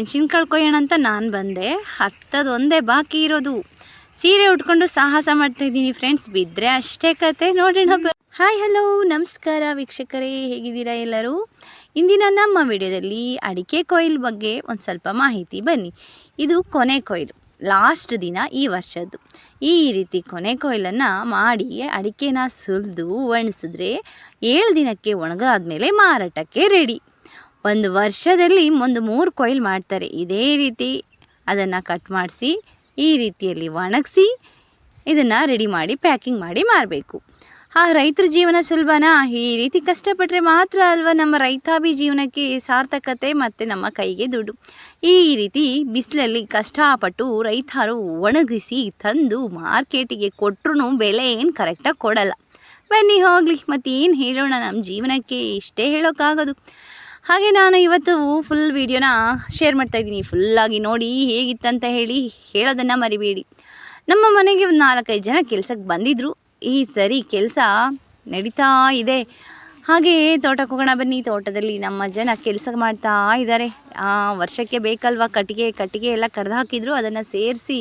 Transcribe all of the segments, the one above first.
ಮೆಣಸಿನ್ಕಾಳು ಕೊಯ್ಯೋಣ ಅಂತ ನಾನು ಬಂದೆ. ಹತ್ತದೊಂದೇ ಬಾಕಿ ಇರೋದು. ಸೀರೆ ಉಟ್ಕೊಂಡು ಸಾಹಸ ಮಾಡ್ತಾಯಿದ್ದೀನಿ ಫ್ರೆಂಡ್ಸ್. ಬಿದ್ದರೆ ಅಷ್ಟೇ ಕತೆ. ನೋಡೋಣ. ಹಾಯ್ ಹಲೋ ನಮಸ್ಕಾರ ವೀಕ್ಷಕರೇ, ಹೇಗಿದ್ದೀರಾ ಎಲ್ಲರೂ? ಇಂದಿನ ನಮ್ಮ ವಿಡಿಯೋದಲ್ಲಿ ಅಡಿಕೆ ಕೊಯ್ಲು ಬಗ್ಗೆ ಒಂದು ಸ್ವಲ್ಪ ಮಾಹಿತಿ. ಬನ್ನಿ, ಇದು ಕೊನೆ ಕೊಯ್ಲು, ಲಾಸ್ಟ್ ದಿನ ಈ ವರ್ಷದ್ದು. ಈ ರೀತಿ ಕೊನೆ ಕೊಯ್ಲನ್ನು ಮಾಡಿ ಅಡಿಕೆನ ಸುಲಿದು ಒಣಸಿದ್ರೆ 7 ದಿನಕ್ಕೆ ಒಣಗಾದ್ಮೇಲೆ ಮಾರಾಟಕ್ಕೆ ರೆಡಿ. ಒಂದು ವರ್ಷದಲ್ಲಿ ಒಂದು 3 ಕೊಯ್ಲು ಮಾಡ್ತಾರೆ. ಇದೇ ರೀತಿ ಅದನ್ನು ಕಟ್ ಮಾಡಿಸಿ ಈ ರೀತಿಯಲ್ಲಿ ಒಣಗಿಸಿ ಇದನ್ನು ರೆಡಿ ಮಾಡಿ ಪ್ಯಾಕಿಂಗ್ ಮಾಡಿ ಮಾರಬೇಕು. ಆ ರೈತರ ಜೀವನ ಸುಲಭನಾ? ಈ ರೀತಿ ಕಷ್ಟಪಟ್ಟರೆ ಮಾತ್ರ ಅಲ್ವಾ ನಮ್ಮ ರೈತಾಪಿ ಜೀವನಕ್ಕೆ ಸಾರ್ಥಕತೆ ಮತ್ತು ನಮ್ಮ ಕೈಗೆ ದುಡ್ಡು. ಈ ರೀತಿ ಬಿಸಿಲಲ್ಲಿ ಕಷ್ಟಪಟ್ಟು ರೈತರು ಒಣಗಿಸಿ ತಂದು ಮಾರ್ಕೆಟಿಗೆ ಕೊಟ್ಟರು ಬೆಲೆ ಏನು ಕರೆಕ್ಟಾಗಿ ಕೊಡಲ್ಲ. ಬನ್ನಿ ಹೋಗಲಿ, ಮತ್ತೇನು ಹೇಳೋಣ, ನಮ್ಮ ಜೀವನಕ್ಕೆ ಇಷ್ಟೇ ಹೇಳೋಕ್ಕಾಗೋದು. ಹಾಗೆ ನಾನು ಇವತ್ತು ಫುಲ್ ವೀಡಿಯೋನ ಶೇರ್ ಮಾಡ್ತಾಯಿದ್ದೀನಿ. ಫುಲ್ಲಾಗಿ ನೋಡಿ ಹೇಗಿತ್ತಂತ ಹೇಳೋದನ್ನು ಮರಿಬೇಡಿ. ನಮ್ಮ ಮನೆಗೆ ಒಂದು 4-5 ಜನ ಕೆಲಸಕ್ಕೆ ಬಂದಿದ್ದರು. ಈ ಸರಿ ಕೆಲಸ ನಡೀತಾ ಇದೆ. ಹಾಗೆ ತೋಟಕ್ಕೆ ಹೋಗೋಣ ಬನ್ನಿ. ತೋಟದಲ್ಲಿ ನಮ್ಮ ಜನ ಕೆಲಸ ಮಾಡ್ತಾ ಇದ್ದಾರೆ. ವರ್ಷಕ್ಕೆ ಬೇಕಲ್ವ ಕಟ್ಟಿಗೆ ಎಲ್ಲ ಕಡ್ದು ಹಾಕಿದ್ರು, ಅದನ್ನು ಸೇರಿಸಿ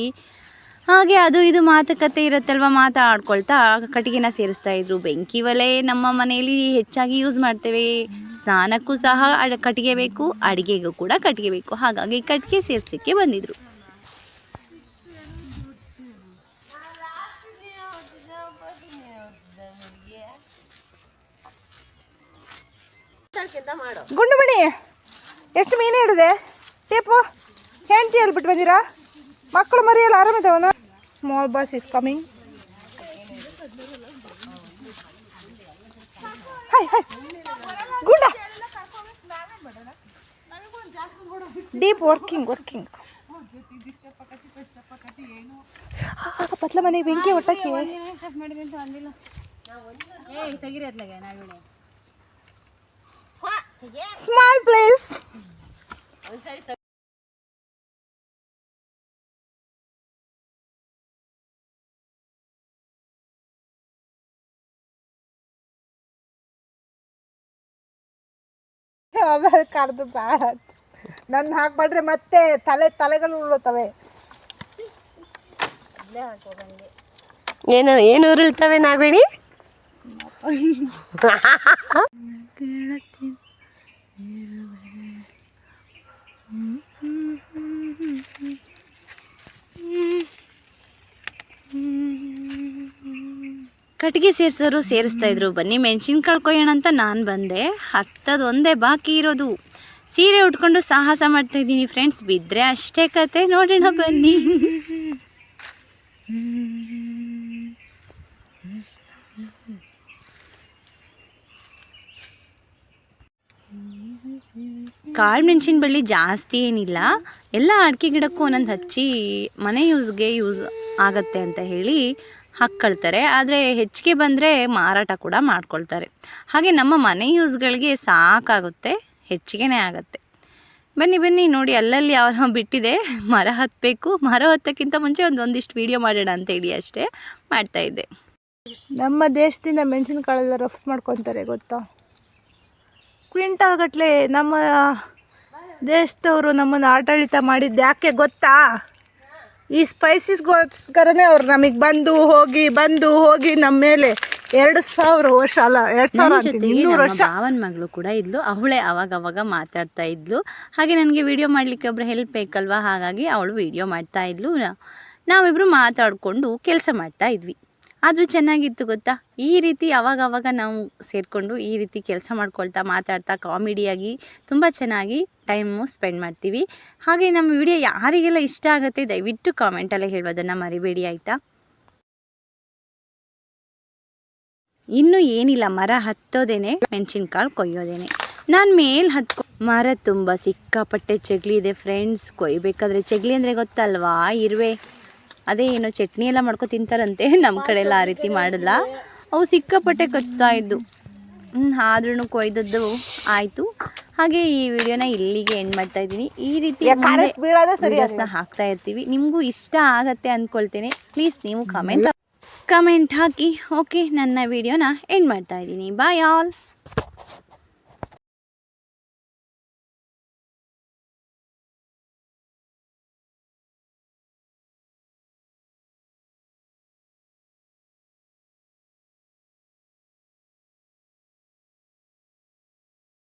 ಹಾಗೆ ಅದು ಇದು ಮಾತುಕತೆ ಇರುತ್ತಲ್ವ, ಮಾತಾಡ್ಕೊಳ್ತಾ ಕಟ್ಟಿಗೆನ ಸೇರಿಸ್ತಾಯಿದ್ರು. ಬೆಂಕಿ ಒಲೆ ನಮ್ಮ ಮನೆಯಲ್ಲಿ ಹೆಚ್ಚಾಗಿ ಯೂಸ್ ಮಾಡ್ತೇವೆ. ಸ್ನಾನಕ್ಕೂ ಸಹ ಕಟ್ಟಿಗೆ ಬೇಕು, ಅಡುಗೆಗೂ ಕೂಡ ಕಟ್ಟಿಗೆ ಬೇಕು. ಹಾಗಾಗಿ ಕಟ್ಟಿಗೆ ಸೇರಿಸಲಿಕ್ಕೆ ಬಂದಿದ್ರು. ಗುಂಡುಮಣಿ, ಎಷ್ಟು ಮೀನು ಹಿಡಿದೆ? ಟೇಪು ಹೆಂಡತಿ ಹೇಳ್ಬಿಟ್ಟು ಬಂದಿರಾ? ಮಕ್ಕಳು ಮರಿಯಲ್ಲ ಆರಾಮಿದ್ದಾವನ? Small bus is coming. ಗುಂಡ ಡೀಪ್ ವರ್ಕಿಂಗ್ ಪತ್ಲ ಮನೆಗೆ ಬೆಂಕಿ ಒಟ್ಟಕ್ಕೆ ಸ್ಮಾಲ್ ಪ್ಲೇಸ್. ಕರೆದು ಬೇಡ, ನನ್ನ ಹಾಕ್ಬಿಟ್ರೆ ಮತ್ತೆ ತಲೆಗಳು ಉರುಳುತ್ತವೆ. ಏನು ಉರುಳ್ತವೆ ನಾಗವೇಣಿ? ಕಟ್ಟಿಗೆ ಸೇರಿಸೋರು ಸೇರಿಸ್ತಾಯಿದ್ರು. ಬನ್ನಿ ಮೆಣಸಿನ್ಕಾಳು ಕೊಯ್ಯೋಣ ಅಂತ ನಾನು ಬಂದೆ. ಹತ್ತದೊಂದೇ ಬಾಕಿ ಇರೋದು. ಸೀರೆ ಉಟ್ಕೊಂಡು ಸಾಹಸ ಮಾಡ್ತಾಯಿದ್ದೀನಿ ಫ್ರೆಂಡ್ಸ್. ಬಿದ್ದರೆ ಅಷ್ಟೇ ಕತೆ. ನೋಡೋಣ ಬನ್ನಿ. ಕಾಳು ಮೆಣಸಿನ ಬಳ್ಳಿ ಜಾಸ್ತಿ ಏನಿಲ್ಲ, ಎಲ್ಲ ಅಡಿಕೆ ಗಿಡಕ್ಕೂ ಒಂದೊಂದು ಹಚ್ಚಿ ಮನೆ ಯೂಸ್ ಆಗತ್ತೆ ಅಂತ ಹೇಳಿ ಹಾಕ್ಕೊಳ್ತಾರೆ. ಆದರೆ ಹೆಚ್ಚಿಗೆ ಬಂದರೆ ಮಾರಾಟ ಕೂಡ ಮಾಡ್ಕೊಳ್ತಾರೆ. ಹಾಗೆ ನಮ್ಮ ಮನೆ ಯೂಸ್ಗಳಿಗೆ ಸಾಕಾಗುತ್ತೆ, ಹೆಚ್ಚಿಗೆನೇ ಆಗುತ್ತೆ. ಬನ್ನಿ ನೋಡಿ, ಅಲ್ಲಲ್ಲಿ ಯಾವ ಬಿಟ್ಟಿದೆ. ಮರ ಹತ್ತಬೇಕು. ಮರ ಹತ್ತಕ್ಕಿಂತ ಮುಂಚೆ ಒಂದಿಷ್ಟು ವೀಡಿಯೋ ಮಾಡೋಣ ಅಂತೇಳಿ ಅಷ್ಟೇ ಮಾಡ್ತಾಯಿದ್ದೆ. ನಮ್ಮ ದೇಶದಿಂದ ಮೆಣಸಿನಕಾಳೆಲ್ಲ ರಫ್ತು ಮಾಡ್ಕೊತಾರೆ ಗೊತ್ತಾ? ಕ್ವಿಂಟಾಲ್ ಗಟ್ಟಲೆ ನಮ್ಮ ದೇಶದವರು ನಮ್ಮನ್ನು ಆಡಳಿತ ಮಾಡಿದ್ದು ಯಾಕೆ ಗೊತ್ತಾ? ಈ ಸ್ಪೈಸಸ್ಗೋಸ್ಕರನೇ ಅವ್ರು ನಮಗೆ ಬಂದು ಹೋಗಿ ನಮ್ಮ ಮೇಲೆ 2000 ವರ್ಷ ಅಲ್ಲ 2200 ವರ್ಷ. ಭಾವನ ಮಗಳು ಕೂಡ ಇದ್ಲು. ಅವಳೇ ಅವಾಗ ಮಾತಾಡ್ತಾ ಇದ್ಲು. ಹಾಗೆ ನನಗೆ ವಿಡಿಯೋ ಮಾಡಲಿಕ್ಕೆ ಒಬ್ಬರು ಹೆಲ್ಪ್ ಬೇಕಲ್ವ, ಹಾಗಾಗಿ ಅವಳು ವಿಡಿಯೋ ಮಾಡ್ತಾ ಇದ್ಲು. ನಾವಿಬ್ಬರು ಮಾತಾಡಿಕೊಂಡು ಕೆಲಸ ಮಾಡ್ತಾ ಇದ್ವಿ. ಆದರೂ ಚೆನ್ನಾಗಿತ್ತು ಗೊತ್ತಾ? ಈ ರೀತಿ ಅವಾಗ ನಾವು ಸೇರಿಕೊಂಡು ಈ ರೀತಿ ಕೆಲಸ ಮಾಡ್ಕೊಳ್ತಾ ಮಾತಾಡ್ತಾ ಕಾಮಿಡಿಯಾಗಿ ತುಂಬ ಚೆನ್ನಾಗಿ ಟೈಮು ಸ್ಪೆಂಡ್ ಮಾಡ್ತೀವಿ. ಹಾಗೆ ನಮ್ಮ ವಿಡಿಯೋ ಯಾರಿಗೆಲ್ಲ ಇಷ್ಟ ಆಗುತ್ತೆ ದಯವಿಟ್ಟು ಕಾಮೆಂಟಲ್ಲೇ ಹೇಳೋದನ್ನು ಮರಿಬೇಡಿ ಆಯಿತಾ? ಇನ್ನೂ ಏನಿಲ್ಲ, ಮರ ಹತ್ತೋದೇನೆ, ಮೆಣಸಿನ್ಕಾಳು ಕೊಯ್ಯೋದೇನೆ. ನಾನು ಮೇಲೆ ಮರ ತುಂಬ ಸಿಕ್ಕಾಪಟ್ಟೆ ಚಗ್ಲಿ ಇದೆ ಫ್ರೆಂಡ್ಸ್. ಕೊಯ್ಬೇಕಾದ್ರೆ ಚಗ್ಲಿ ಅಂದರೆ ಗೊತ್ತಲ್ವಾ, ಇರುವೆ. ಅದೇ ಏನೋ ಚಟ್ನಿ ಎಲ್ಲ ಮಾಡ್ಕೊ ತಿಂತಾರಂತೆ. ನಮ್ಮ ಕಡೆ ಎಲ್ಲ ಆ ರೀತಿ ಮಾಡಲ್ಲ. ಅವು ಸಿಕ್ಕಾಪಟ್ಟೆ ಕಚ್ತಾ ಇದ್ದು. ಆದ್ರೂ ಕೊಯ್ದದ್ದು ಆಯಿತು. ಹಾಗೆ ಈ ವಿಡಿಯೋನ ಇಲ್ಲಿಗೆ ಎಂಡ್ ಮಾಡ್ತಾ ಇದ್ದೀನಿ. ಈ ರೀತಿ ವಿಡಿಯೋಸ್ನ ಹಾಕ್ತಾ ಇರ್ತೀವಿ. ನಿಮಗೂ ಇಷ್ಟ ಆಗತ್ತೆ ಅಂದ್ಕೊಳ್ತೇನೆ. ಪ್ಲೀಸ್ ನೀವು ಕಮೆಂಟ್ ಹಾಕಿ. ಓಕೆ, ನನ್ನ ವಿಡಿಯೋನ ಎಂಡ್ ಮಾಡ್ತಾ ಇದ್ದೀನಿ. Bye all.